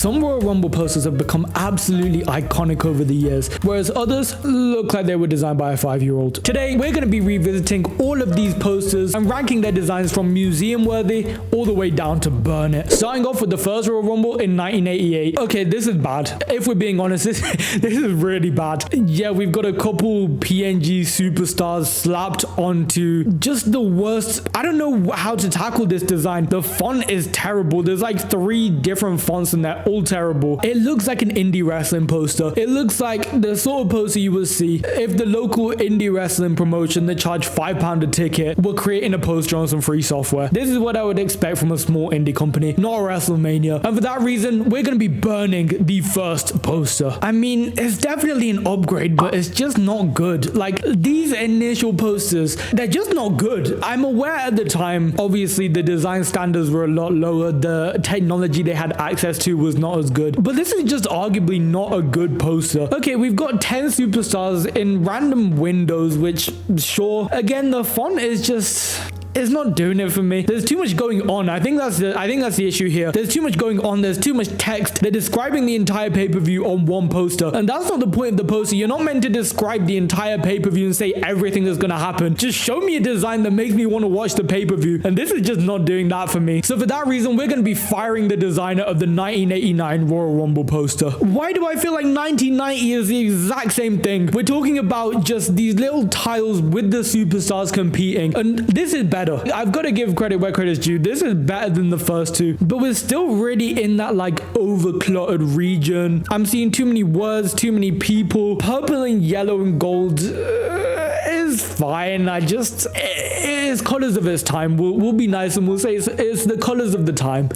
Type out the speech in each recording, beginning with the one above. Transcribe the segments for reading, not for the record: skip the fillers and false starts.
Some Royal Rumble posters have become absolutely iconic over the years, whereas others look like they were designed by a 5-year-old. Today, we're going to be revisiting all of these posters and ranking their designs from museum worthy all the way down to burn it. Starting off with the first Royal Rumble in 1988. Okay, this is bad. If we're being honest, this is really bad. Yeah, we've got a couple PNG superstars slapped onto just the worst. I don't know how to tackle this design. The font is terrible. There's like 3 different fonts in there, all terrible. It looks like an indie wrestling poster. It looks like the sort of poster you would see if the local indie wrestling promotion that charged £5 a ticket were creating a poster on some free software. This is what I would expect from a small indie company, not a WrestleMania. And for that reason, we're going to be burning the first poster. I mean, it's definitely an upgrade, but it's just not good. Like, these initial posters, they're just not good. I'm aware at the time, obviously, the design standards were a lot lower. The technology they had access to was not as good. But this is just arguably not a good poster. Okay, we've got 10 superstars in random windows, which, sure. Again, the font is just... it's not doing it for me. There's too much going on. I think that's the issue here. There's too much going on. There's too much text. They're describing the entire pay-per-view on one poster. And that's not the point of the poster. You're not meant to describe the entire pay-per-view and say everything that's going to happen. Just show me a design that makes me want to watch the pay-per-view. And this is just not doing that for me. So for that reason, we're going to be firing the designer of the 1989 Royal Rumble poster. Why do I feel like 1990 is the exact same thing? We're talking about just these little tiles with the superstars competing. And this is better. I've got to give credit where credit's due. This is better than the first two, but we're still really in that like over-cluttered region. I'm seeing too many words, too many people. Purple and yellow and gold is fine. It's colors of its time. We'll be nice and we'll say it's the colors of the time.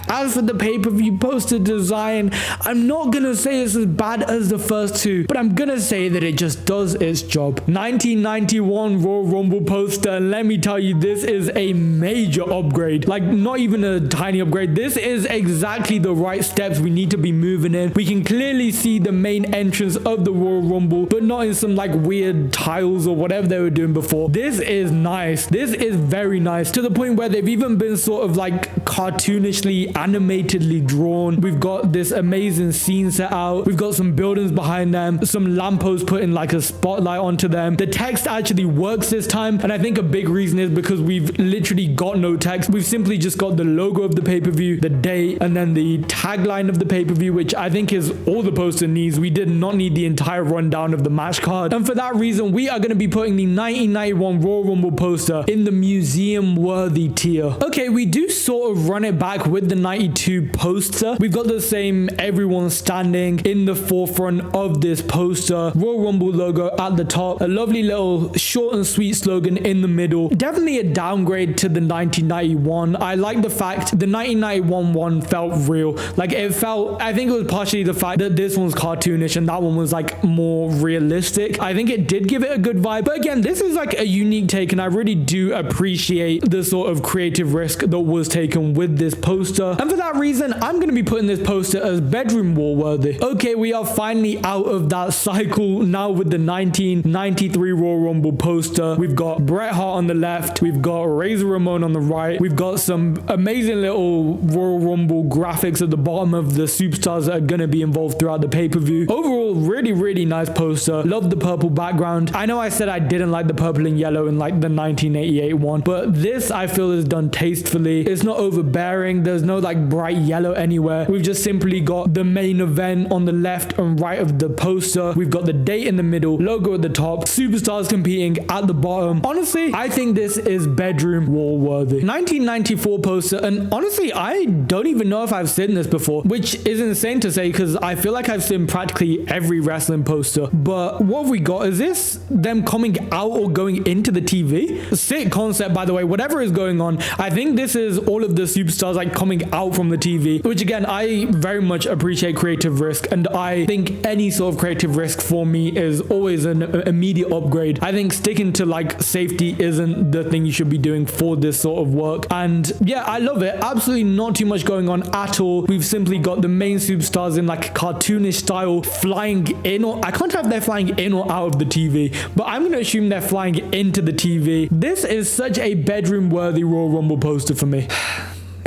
As for the pay-per-view poster design, I'm not gonna say it's as bad as the first two, but I'm gonna say that it just does its job. 1991 Royal Rumble poster, and let me tell you, this is a major upgrade. Like, not even a tiny upgrade. This is exactly the right steps we need to be moving in. We can clearly see the main entrance of the Royal Rumble, but not in some like weird tiles or whatever they were doing before. This is nice. This is very nice, to the point where they've even been sort of like cartoonishly, animatedly drawn. We've got this amazing scene set out. We've got some buildings behind them, some lampposts putting like a spotlight onto them. The text actually works this time, and I think a big reason is because we've literally got no text. We've simply just got the logo of the pay-per-view, the date, and then the tagline of the pay-per-view, which I think is all the poster needs. We did not need the entire rundown of the match card. And for that reason, we are going to be putting the 1991 Royal Rumble poster in the museum-worthy tier. Okay, we do sort of run it back with the 92 poster. We've got the same everyone standing in the forefront of this poster. Royal Rumble logo at the top. A lovely little short and sweet slogan in the middle. Definitely a downgrade to the 1991. I like the fact the 1991 one felt real. Like, it felt, I think it was partially the fact that this one's cartoonish and that one was like more realistic. I think it did give it a good vibe. But again, this is like a unique take, and I really do appreciate the sort of creative risk that was taken with this poster. And for that reason, I'm going to be putting this poster as bedroom wall worthy. Okay, we are finally out of that cycle now with the 1993 Royal Rumble poster. We've got Bret Hart on the left. We've got Razor Ramon on the right. We've got some amazing little Royal Rumble graphics at the bottom of the superstars that are going to be involved throughout the pay-per-view. Overall, really, really nice poster. Love the purple background. I know I said I didn't like the purple and yellow in like the 1988 one, but this I feel is done tastefully. It's not overbearing. There's no like bright yellow anywhere. We've just simply got the main event on the left and right of the poster. We've got the date in the middle, logo at the top, superstars competing at the bottom. Honestly, I think this is bedroom wall worthy. 1994 poster, and honestly, I don't even know if I've seen this before, which is insane to say because I feel like I've seen practically every wrestling poster. But what have we got? Is this them coming out or going into the TV? Sick concept, by the way. Whatever is going on, I think this is all of the superstars like coming out from the TV, which again, I very much appreciate creative risk, and I think any sort of creative risk for me is always an immediate upgrade. I think sticking to like safety isn't the thing you should be doing for this sort of work. And yeah, I love it. Absolutely not too much going on at all. We've simply got the main superstars in like a cartoonish style flying in, or I can't tell if they're flying in or out of the TV, but I'm going to assume they're flying into the TV. This is such a bedroom worthy Royal Rumble poster for me.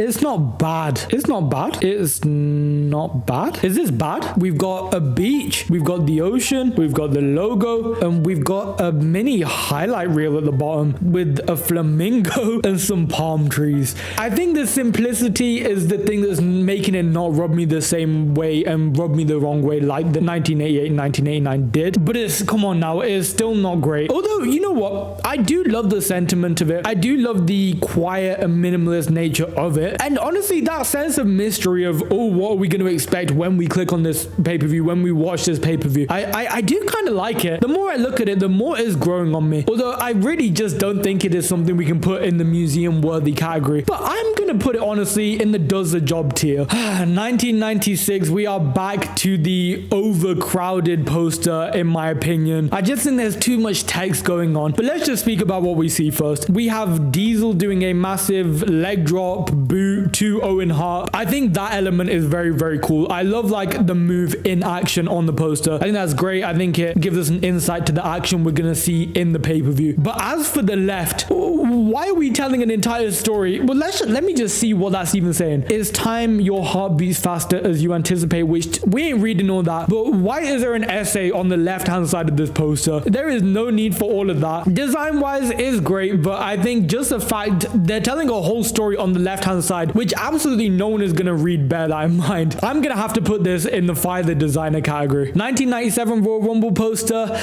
It's not bad. It's not bad. It's not bad. Is this bad? We've got a beach. We've got the ocean. We've got the logo. And we've got a mini highlight reel at the bottom with a flamingo and some palm trees. I think the simplicity is the thing that's making it not rub me the same way and rub me the wrong way like the 1988 and 1989 did. But it's, come on now, it's still not great. Although, you know what? I do love the sentiment of it. I do love the quiet and minimalist nature of it. And honestly, that sense of mystery of, oh, what are we going to expect when we click on this pay-per-view, when we watch this pay-per-view? I do kind of like it. The more I look at it, the more it's growing on me. Although I really just don't think it is something we can put in the museum-worthy category. But I'm going to put it honestly in the does the job tier. 1996, we are back to the overcrowded poster, in my opinion. I just think there's too much text going on. But let's just speak about what we see first. We have Diesel doing a massive leg drop boot to Owen Hart. I think that element is very, very cool. I love like the move in action on the poster. I think that's great. I think it gives us an insight to the action we're going to see in the pay-per-view. But as for the left, why are we telling an entire story? Well, let me just see what that's even saying. It's time your heart beats faster as you anticipate, which we ain't reading all that. But why is there an essay on the left-hand side of this poster? There is no need for all of that. Design-wise is great, but I think just the fact they're telling a whole story on the left-hand side, which absolutely no one is going to read, bear that in mind. I'm going to have to put this in the fire the designer category. 1997 Royal Rumble poster.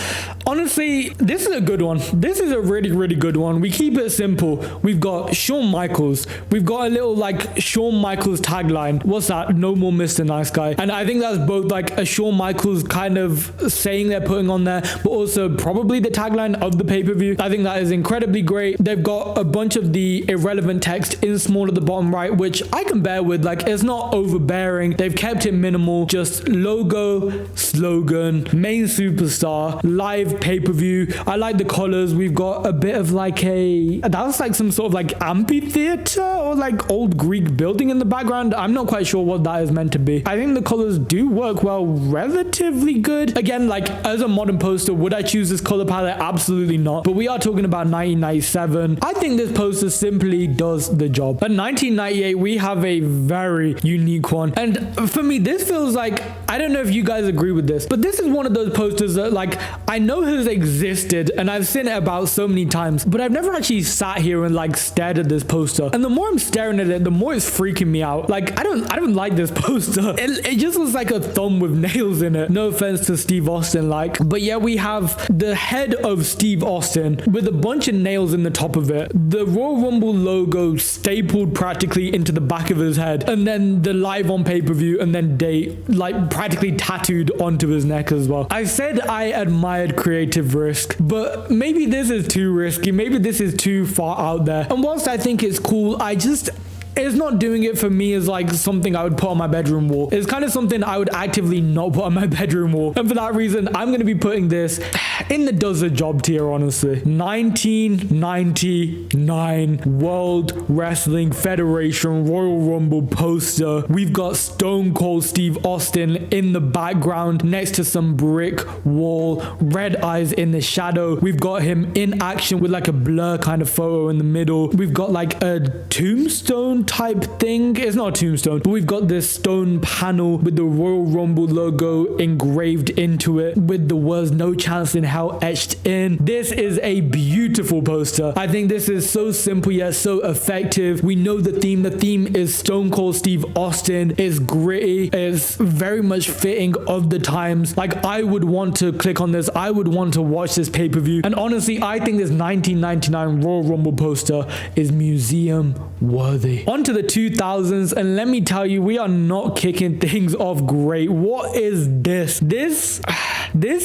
Honestly, this is a good one. This is a really, really good one. We keep it simple. We've got Shawn Michaels. We've got a little like Shawn Michaels tagline. What's that? No more Mr. Nice Guy. And I think that's both like a Shawn Michaels kind of saying they're putting on there, but also probably the tagline of the pay-per-view. I think that is incredibly great. They've got a bunch of the irrelevant text in small at the bottom right, which I can bear with. Like, it's not overbearing. They've kept it minimal. Just logo, slogan, main superstar, live pay-per-view. I like the colors. We've got a bit of like that's like some sort of like amphitheater or like old Greek building in the background. I'm not quite sure what that is meant to be. I think the colors do work well, relatively good. Again, like as a modern poster, would I choose this color palette? Absolutely not. But we are talking about 1997. I think this poster simply does the job. But 1998, we have a very unique one. And for me, this feels like, I don't know if you guys agree with this, but this is one of those posters that like I know has existed and I've seen it about so many times, but I've never actually sat here and like stared at this poster. And the more I'm staring at it, the more it's freaking me out. Like I don't like this poster. It just looks like a thumb with nails in it. No offense to Steve Austin, like, but yeah, we have the head of Steve Austin with a bunch of nails in the top of it, the Royal Rumble logo stapled practically into the back of his head, and then the live on pay-per-view and then date like practically tattooed onto his neck as well. I said I admired creative risk, but maybe this is too risky. Maybe this is too far out there. And whilst I think it's cool, it's not doing it for me as like something I would put on my bedroom wall. It's kind of something I would actively not put on my bedroom wall. And for that reason, I'm going to be putting this in the does the job tier, honestly. 1999 World Wrestling Federation Royal Rumble poster. We've got Stone Cold Steve Austin in the background next to some brick wall, red eyes in the shadow. We've got him in action with like a blur kind of photo in the middle. We've got like a tombstone type thing. It's not a tombstone, but we've got this stone panel with the Royal Rumble logo engraved into it with the words "No Chance in Hell" etched in. This is a beautiful poster. I think this is so simple yet so effective. We know the theme. The theme is Stone Cold Steve Austin. It's gritty. It's very much fitting of the times. Like, I would want to click on this. I would want to watch this pay-per-view. And honestly, I think this 1999 Royal Rumble poster is museum worthy. On to the 2000s, and let me tell you, we are not kicking things off great. What is this? This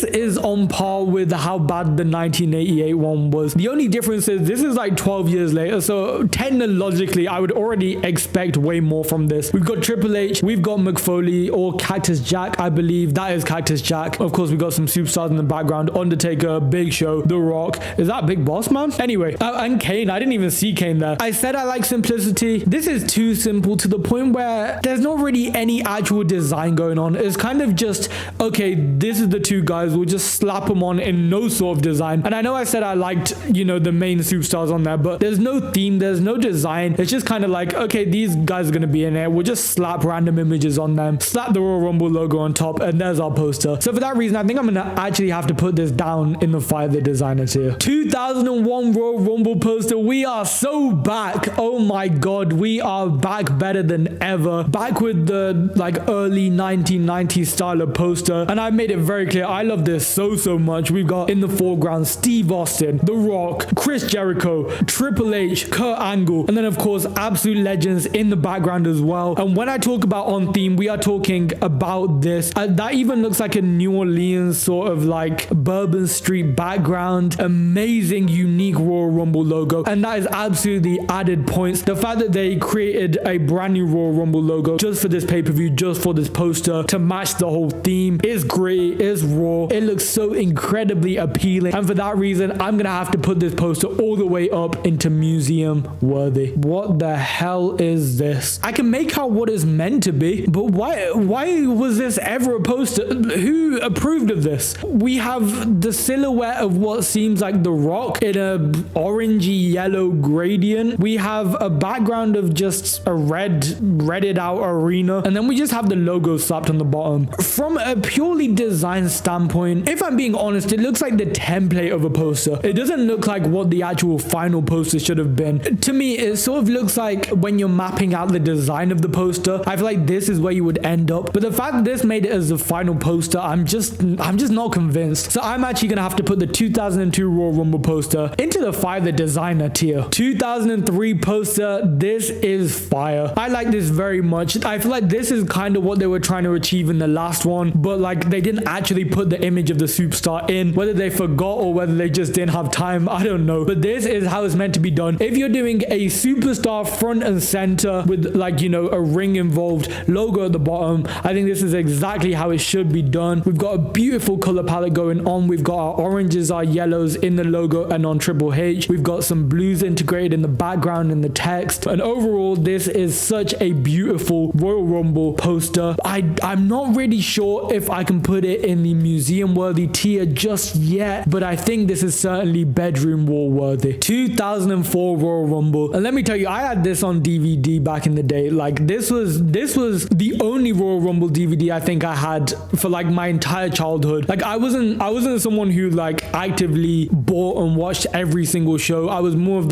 is on par with how bad the 1988 one was. The only difference is this is like 12 years later, so technologically I would already expect way more from this. We've got Triple H, we've got McFoley or Cactus Jack, I believe that is Cactus Jack. Of course, we got some superstars in the background: Undertaker, Big Show, The Rock. Is that Big Boss Man? Anyway, and Kane. I didn't even see Kane there. I said I like simplicity. This is too simple to the point where there's not really any actual design going on. It's kind of just, okay, this is the two two guys. We'll just slap them on in no sort of design. And I know I said I liked, you know, the main superstars on there, but there's no theme, there's no design. It's just kind of like, okay, these guys are going to be in it. We'll just slap random images on them, slap the Royal Rumble logo on top, and there's our poster. So for that reason, I think I'm going to actually have to put this down in the Fire the Designer tier. 2001 Royal Rumble poster. We are so back. Oh my god, we are back better than ever. Back with the like early 1990s style of poster. And I made it very clear, I love this so much. We've got in the foreground Steve Austin, The Rock, Chris Jericho, Triple H, Kurt Angle, and then of course absolute legends in the background as well. And when I talk about on theme, we are talking about this. That even looks like a New Orleans sort of like Bourbon Street background. Amazing, unique Royal Rumble logo, and that is absolutely added points. The fact that they created a brand new Royal Rumble logo just for this pay-per-view, just for this poster to match the whole theme is great, is raw. It looks so incredibly appealing, and for that reason, I'm gonna have to put this poster all the way up into museum worthy. What the hell is this? I can make out what it's meant to be, but why was this ever a poster? Who approved of this? We have the silhouette of what seems like The Rock in a orangey yellow gradient. We have a background of just a redded out arena, and then we just have the logo slapped on the bottom. From a purely design standpoint, if I'm being honest, it looks like the template of a poster. It doesn't look like what the actual final poster should have been. To me, it sort of looks like when you're mapping out the design of the poster, I feel like this is where you would end up. But the fact that this made it as the final poster, I'm just not convinced. So I'm actually gonna have to put the 2002 Royal Rumble poster into the Fire the Designer tier. 2003 poster, this is fire. I like this very much. I feel like this is kind of what they were trying to achieve in the last one, but like they didn't actually put the image of the superstar in. Whether they forgot or whether they just didn't have time, I don't know. But this is how it's meant to be done. If you're doing a superstar front and center with like, you know, a ring involved, logo at the bottom, I think this is exactly how it should be done. We've got a beautiful color palette going on. We've got our oranges, our yellows in the logo and on Triple H. We've got some blues integrated in the background in the text. And overall, this is such a beautiful Royal Rumble poster. I'm not really sure if I can put it in the museum worthy tier just yet, but I think this is certainly bedroom wall worthy. 2004 Royal Rumble. And let me tell you, I had this on DVD back in the day. Like this was the only Royal Rumble DVD I think I had for like my entire childhood. Like I wasn't someone who like actively bought and watched every single show. I was more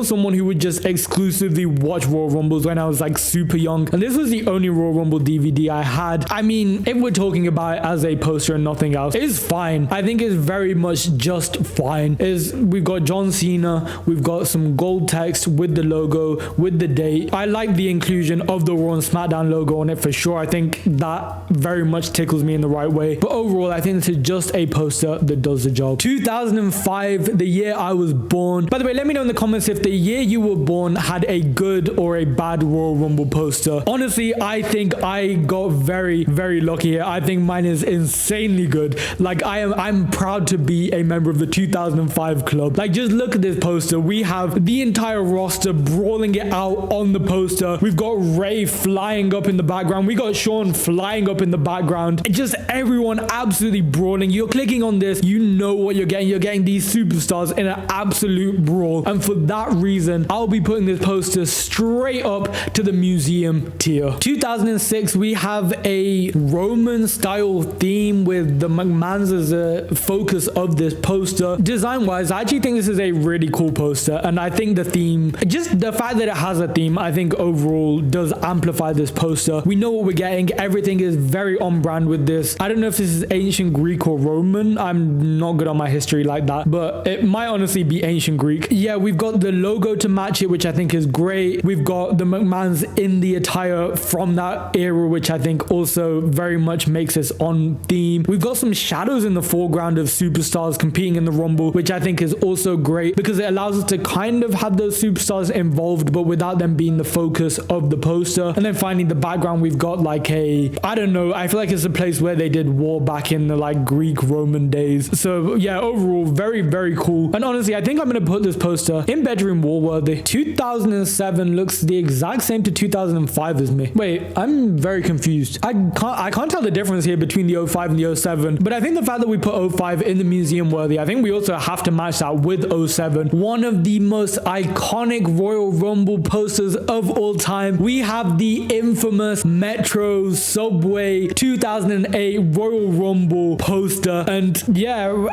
someone who would just exclusively watch Royal Rumbles when I was like super young. And this was the only Royal Rumble DVD I had. I mean, if we're talking about it as a poster and nothing else, it's fine. I think it's very much just fine. We've got John Cena, we've got some gold text with the logo, with the date. I like the inclusion of the Raw and SmackDown logo on it for sure. I think that very much tickles me in the right way. But overall, I think this is just a poster that does the job. 2005, the year I was born. By the way, let me know in the comments if the year you were born had a good or a bad Royal Rumble poster. Honestly, I think I got very lucky here. I think mine is insanely good. Like I'm proud to be a member of the 2005 club. Like just look at this poster. We have the entire roster brawling it out on the poster. We've got Ray flying up in the background. We got Shawn flying up in the background. Just everyone absolutely brawling. You're clicking on this, you know what you're getting. You're getting these superstars in an absolute brawl. And for that reason, I'll be putting this poster straight up to the museum tier. 2006, we have a Roman style theme with the McMahons as a focus of this poster. Design wise, I actually think this is a really cool poster, and I think the theme, just the fact that it has a theme, I think overall does amplify this poster. We know what we're getting. Everything is very on brand with this. I don't know if this is ancient Greek or Roman. I'm not good on my history like that, but it might honestly be ancient Greek. Yeah, we've got the logo to match it, which I think is great. We've got the McMahons in the attire from that era, which I think also very much makes us on theme. We've got some shadows in the foreground of superstars competing in the Rumble, which I think is also great because it allows us to kind of have those superstars involved, but without them being the focus of the poster. And then finally, the background, we've got like I don't know, I feel like it's a place where they did war back in the like Greek Roman days. So yeah, overall, very cool. And honestly, I think I'm going to put this poster in bedroom wall worthy. 2007 looks the exact same to 2005 as me. Wait, I'm very confused. I can't tell the difference here between the 05 and the the 07. But I think the fact that we put 05 in the museum worthy, I think we also have to match that with 07. One of the most iconic Royal Rumble posters of all time. We have the infamous Metro Subway 2008 Royal Rumble poster. And yeah,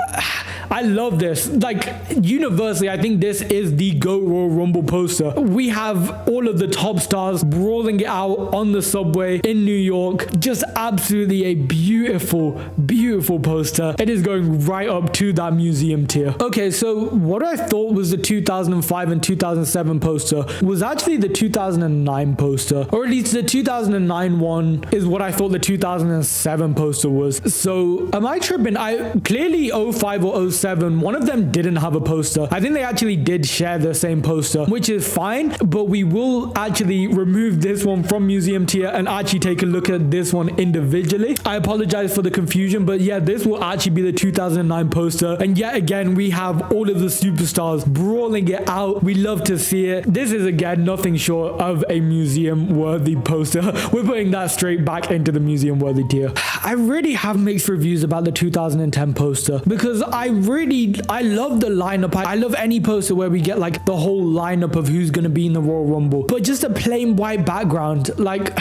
I love this. Like, universally, I think this is the GOAT Royal Rumble poster. We have all of the top stars brawling it out on the subway in New York. Just absolutely a beautiful, beautiful poster. It is going right up to that museum tier. Okay, so what I thought was the 2005 and 2007 poster was actually the 2009 poster, or at least the 2009 one is what I thought the 2007 poster was. So am I tripping? I clearly 05 or 07, one of them didn't have a poster. I think they actually did share the same poster, which is fine, but we will actually remove this one from museum tier and actually take a look at this one individually. I apologize for the confusion, but yeah, this will actually be the 2009 poster. And yet again, we have all of the superstars brawling it out. We love to see it. This is again nothing short of a museum worthy poster. We're putting that straight back into the museum worthy tier. I really have mixed reviews about the 2010 poster because I love the lineup. I love any poster where we get like the whole lineup of who's going to be in the Royal Rumble, but just a plain white background. Like,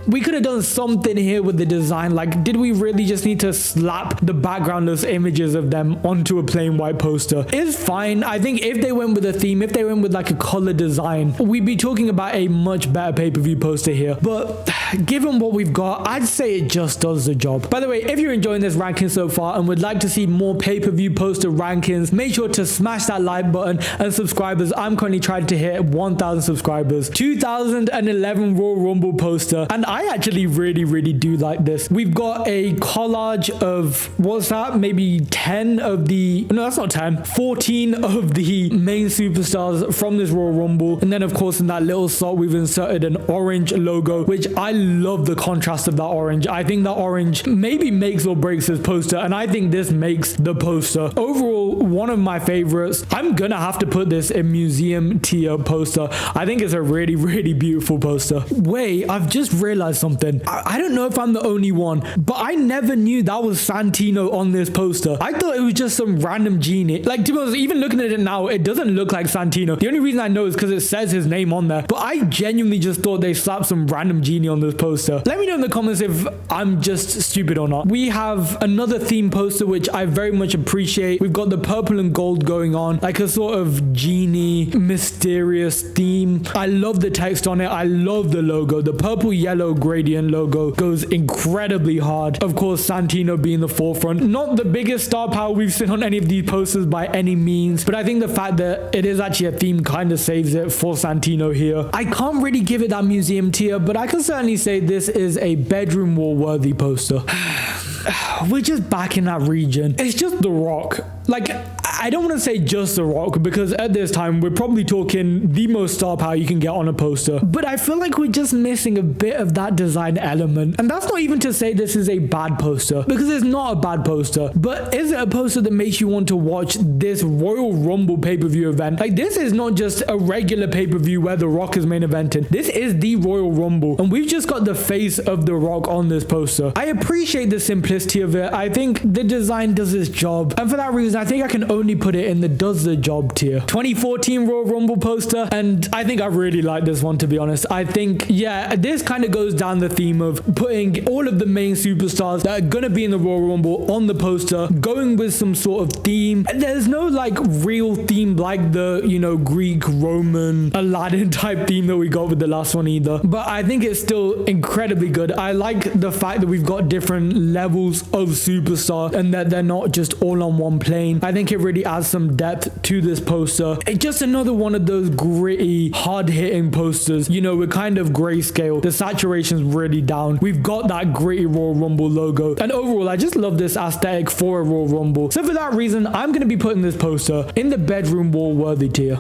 we could have done something here with the design. Like, did we really just need to slap the backgroundless images of them onto a plain white poster? It's fine. I think if they went with a theme, if they went with like a color design, we'd be talking about a much better pay-per-view poster here. But given what we've got, I'd say it just does the job. By the way, if you're enjoying this ranking so far and would like to see more pay-per-view poster rankings, make sure to smash that like button and subscribers. I'm currently trying to hit 1,000 subscribers. 2011 Royal Rumble poster, and I actually really do like this. We've got a collage of, what's that, maybe 10 of the, no, that's not 10, 14 of the main superstars from this Royal Rumble. And then of course in that little slot we've inserted an orange logo, which I love the contrast of that orange. I think that orange maybe makes or breaks this poster, and I think this makes the poster. Overall, one of my favorites. I'm gonna have to put this in museum tier poster. I think it's a really beautiful poster. Wait, I've just realized something. I don't know if I'm the only one, but I never knew that was Santino on this poster. I thought it was just some random genie. Like, to be honest, even looking at it now, it doesn't look like Santino. The only reason I know is because it says his name on there, but I genuinely just thought they slapped some random genie on this poster. Let me know in the comments if I'm just stupid or not. We have another theme poster, which I very much appreciate. We've got the purple and gold going on, like a sort of genie, mysterious theme. I love the text on it. I love the logo. The purple yellow gradient logo goes incredibly hard. Of course, Santino being the forefront. Not the biggest star power we've seen on any of these posters by any means, but I think the fact that it is actually a theme kind of saves it for Santino here. I can't really give it that museum tier, but I can certainly say this is a bedroom wall worthy poster. We're just back in that region. It's just The Rock. Like, I don't want to say just The Rock, because at this time we're probably talking the most star power you can get on a poster, but I feel like we're just missing a bit of that design element. And that's not even to say this is a bad poster, because it's not a bad poster, but is it a poster that makes you want to watch this Royal Rumble pay-per-view event? Like, this is not just a regular pay-per-view where The Rock is main eventing. This is the Royal Rumble, and we've just got the face of The Rock on this poster. I appreciate the simplicity of it. I think the design does its job, and for that reason I think I can only put it in the does the job tier. 2014 Royal Rumble poster, and I think I really like this one, to be honest. I think, yeah, this kind of goes down the theme of putting all of the main superstars that are gonna be in the Royal Rumble on the poster, going with some sort of theme. There's no like real theme like the, you know, Greek, Roman, Aladdin type theme that we got with the last one either, but I think it's still incredibly good. I like the fact that we've got different levels of superstar and that they're not just all on one plane. I think it really adds some depth to this poster. It's just another one of those gritty, hard-hitting posters. You know, we're kind of grayscale. The saturation's really down. We've got that gritty Royal Rumble logo. And overall, I just love this aesthetic for a Royal Rumble. So for that reason, I'm going to be putting this poster in the bedroom wall worthy tier.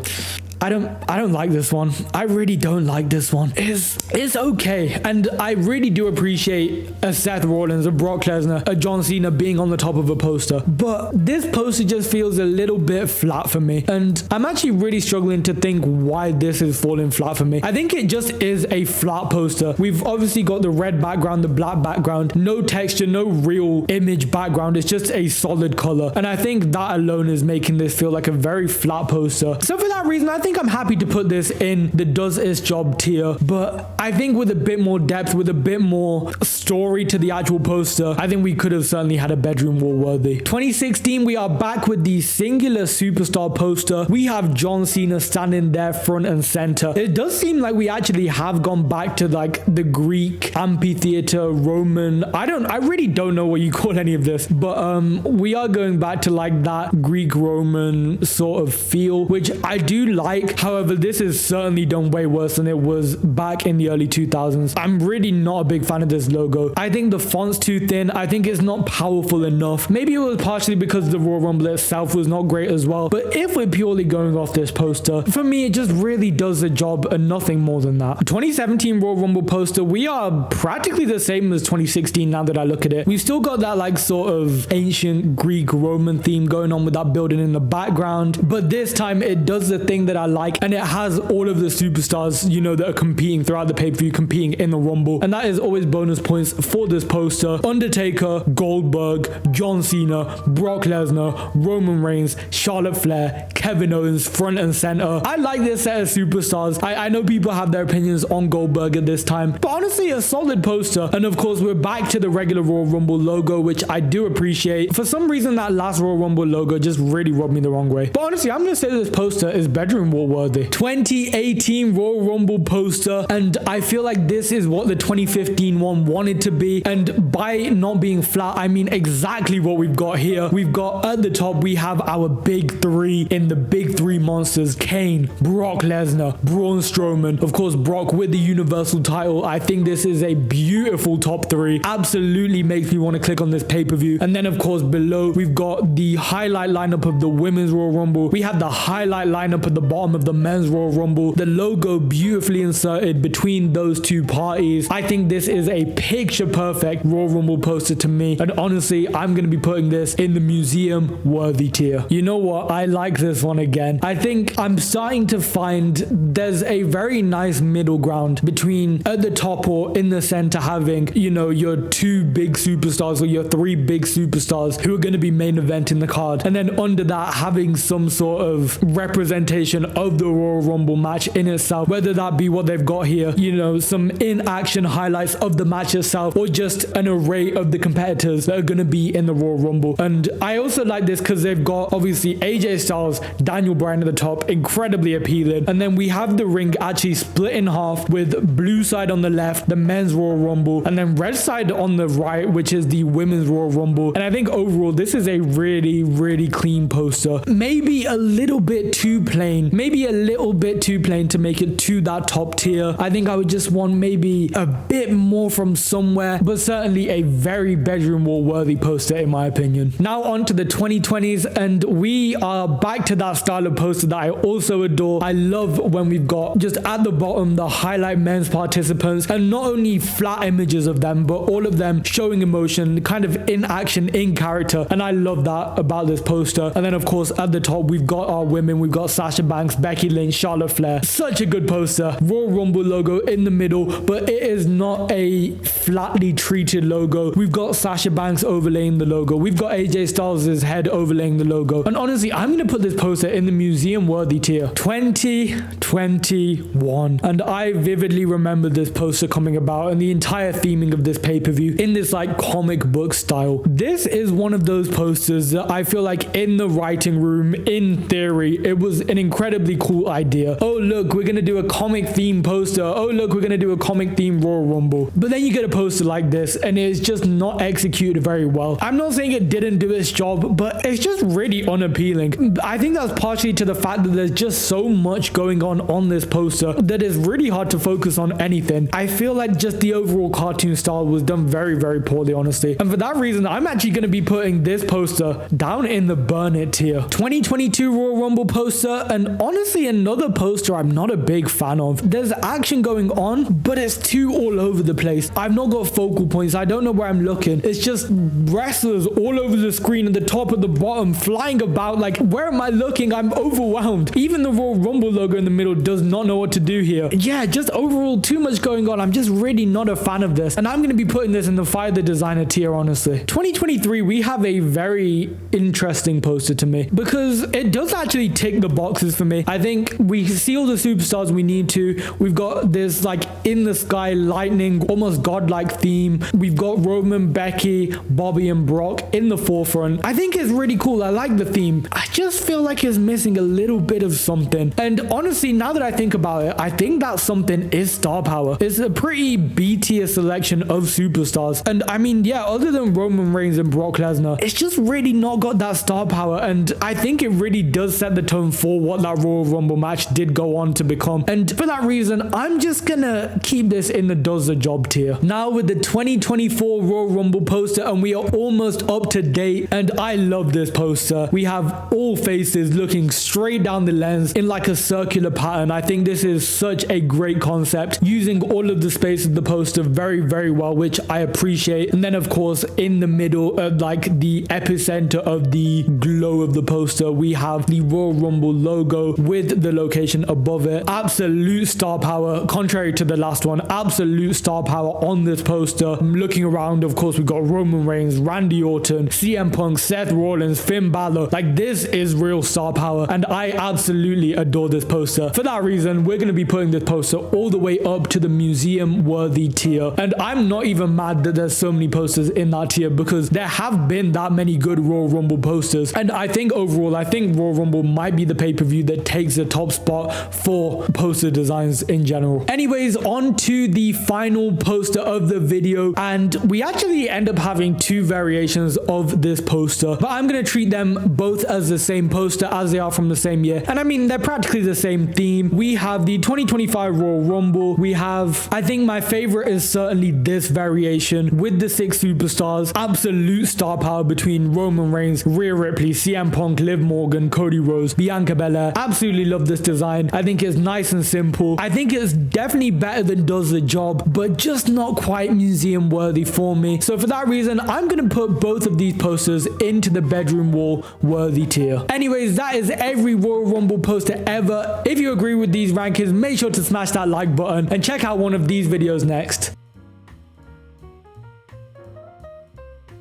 I don't like this one. I really don't like this one. It's okay. And I really do appreciate a Seth Rollins, a Brock Lesnar, a John Cena being on the top of a poster. But this poster just feels a little bit flat for me. And I'm actually really struggling to think why this is falling flat for me. I think it just is a flat poster. We've obviously got the red background, the black background, no texture, no real image background. It's just a solid color. And I think that alone is making this feel like a very flat poster. So for that reason, I think I'm happy to put this in the does its job tier. But I think with a bit more depth, with a bit more story to the actual poster, I think we could have certainly had a bedroom wall worthy. 2016, we are back with the singular superstar poster. We have John Cena standing there front and center. It does seem like we actually have gone back to like the Greek amphitheater, Roman. I really don't know what you call any of this, but we are going back to like that Greek Roman sort of feel, which I do like. However, this is certainly done way worse than it was back in the early 2000s. I'm really not a big fan of this logo. I think the font's too thin. I think it's not powerful enough. Maybe it was partially because the Royal Rumble itself was not great as well. But if we're purely going off this poster, for me, it just really does the job and nothing more than that. 2017 Royal Rumble poster, we are practically the same as 2016 now that I look at it. We've still got that like sort of ancient Greek Roman theme going on with that building in the background. But this time it does the thing that I like, and it has all of the superstars, you know, that are competing throughout the pay-per-view, competing in the Rumble. And that is always bonus points for this poster. Undertaker, Goldberg, John Cena, Brock Lesnar, Roman Reigns, Charlotte Flair, Kevin Owens, front and center. I like this set of superstars. I know people have their opinions on Goldberg at this time, but honestly, a solid poster. And of course, we're back to the regular Royal Rumble logo, which I do appreciate. For some reason, that last Royal Rumble logo just really rubbed me the wrong way. But honestly, I'm going to say this poster is bedroom wall worthy. 2018 Royal Rumble poster, and I feel like this is what the 2015 one wanted to be. And by not being flat, I mean exactly what we've got here. We've got at the top, we have our big three in the big three monsters: Kane, Brock Lesnar, Braun Strowman. Of course, Brock with the Universal title. I think this is a beautiful top three. Absolutely makes me want to click on this pay-per-view. And then of course below, we've got the highlight lineup of the Women's Royal Rumble. We have the highlight lineup at the bottom of the Men's Royal Rumble. The logo beautifully inserted between those two parties. I think this is a picture perfect Royal Rumble poster to me. And honestly, I'm going to be putting this in the museum worthy tier. You know what? I like this one again. I think I'm starting to find there's a very nice middle ground between at the top or in the center having, you know, your two big superstars or your three big superstars who are going to be main event in the card. And then under that, having some sort of representation of the Royal Rumble match in itself, whether that be what they've got here, you know, some in-action highlights of the match itself, or just an array of the competitors that are going to be in the Royal Rumble. And I also like this because they've got obviously AJ Styles, Daniel Bryan at the top, incredibly appealing. And then we have the ring actually split in half with blue side on the left, the Men's Royal Rumble, and then red side on the right, which is the Women's Royal Rumble. And I think overall, this is a really, really clean poster. Maybe a little bit too plain. Maybe a little bit too plain to make it to that top tier. I think I would just want maybe a bit more from somewhere, but certainly a very bedroom wall worthy poster in my opinion. Now on to the 2020s, and we are back to that style of poster that I also adore. I love when we've got just at the bottom the highlight men's participants, and not only flat images of them, but all of them showing emotion, kind of in action, in character. And I love that about this poster. And then of course at the top we've got our women. We've got Sasha Banks, Becky Lynch, Charlotte Flair. Such a good poster. Royal Rumble logo in the middle, but it is not a flatly treated logo. We've got Sasha Banks overlaying the logo. We've got AJ Styles' head overlaying the logo. And honestly, I'm going to put this poster in the museum worthy tier. 2021. And I vividly remember this poster coming about and the entire theming of this pay-per-view in this like comic book style. This is one of those posters that I feel like in the writing room, in theory, it was an incredibly cool idea. Oh, look, we're going to do a comic theme poster. Oh, look, we're going to do a comic theme Royal Rumble. But then you get a poster like this and it's just not executed very well. I'm not saying it didn't do its job, but it's just really unappealing. I think that's partially to the fact that there's just so much going on this poster that it's really hard to focus on anything. I feel like just the overall cartoon style was done very, very poorly, honestly. And for that reason, I'm actually going to be putting this poster down in the burn it tier. 2022 Royal Rumble poster, and honestly, another poster I'm not a big fan of. There's action going on, but it's too all over the place. I've not got focal points. I don't know where I'm looking. It's just wrestlers all over the screen, at the top and the bottom, flying about. Like, where am I looking? I'm overwhelmed. Even the Royal Rumble logo in the middle does not know what to do here. Yeah, just overall too much going on. I'm just really not a fan of this, and I'm going to be putting this in the Fire the Designer tier, honestly. 2023, we have a very interesting poster to me because it does actually tick the boxes for me. I think we see all the superstars we need to. We've got this like in the sky lightning, almost godlike theme. We've got Roman, Becky, Bobby, and Brock in the forefront. I think it's really cool. I like the theme. I just feel like it's missing a little bit of something. And honestly, now that I think about it, I think that something is star power. It's a pretty B tier selection of superstars. And I mean, yeah, other than Roman Reigns and Brock Lesnar, it's just really not got that star power. And I think it really does set the tone for what that Royal Rumble match did go on to become. And for that reason, I'm just gonna keep this in the does the job tier. Now with the 2024 Royal Rumble poster, and we are almost up to date, and I love this poster. We have all faces looking straight down the lens in like a circular pattern. I think this is such a great concept, using all of the space of the poster very, very well, which I appreciate. And then of course, in the middle, like the epicenter of the glow of the poster, we have the Royal Rumble logo with the location above it. Absolute star power, contrary to the last one. Absolute star power on this poster. Looking around, of course, we've got Roman Reigns, Randy Orton, CM Punk, Seth Rollins, Finn Balor. Like, this is real star power, and I absolutely adore this poster. For that reason, we're going to be putting this poster all the way up to the museum worthy tier. And I'm not even mad that there's so many posters in that tier, because there have been that many good Royal Rumble posters. And I think overall, I think Royal Rumble might be the pay-per-view that takes the top spot for poster designs in general. Anyways, on to the final poster of the video, and we actually end up having two variations of this poster, but I'm going to treat them both as the same poster as they are from the same year. And I mean, they're practically the same theme. We have the 2025 Royal Rumble. We have, I think my favorite is certainly this variation with the 6 superstars. Absolute star power between Roman Reigns, Rhea Ripley, CM Punk, Liv Morgan, Cody Rhodes, Bianca Belair. Absolutely love this design. I think it's nice and simple. I think it's definitely better than does the job, but just not quite museum worthy for me. So for that reason, I'm going to put both of these posters into the bedroom wall worthy tier. Anyways, that is every Royal Rumble poster ever. If you agree with these rankings, make sure to smash that like button and check out one of these videos next.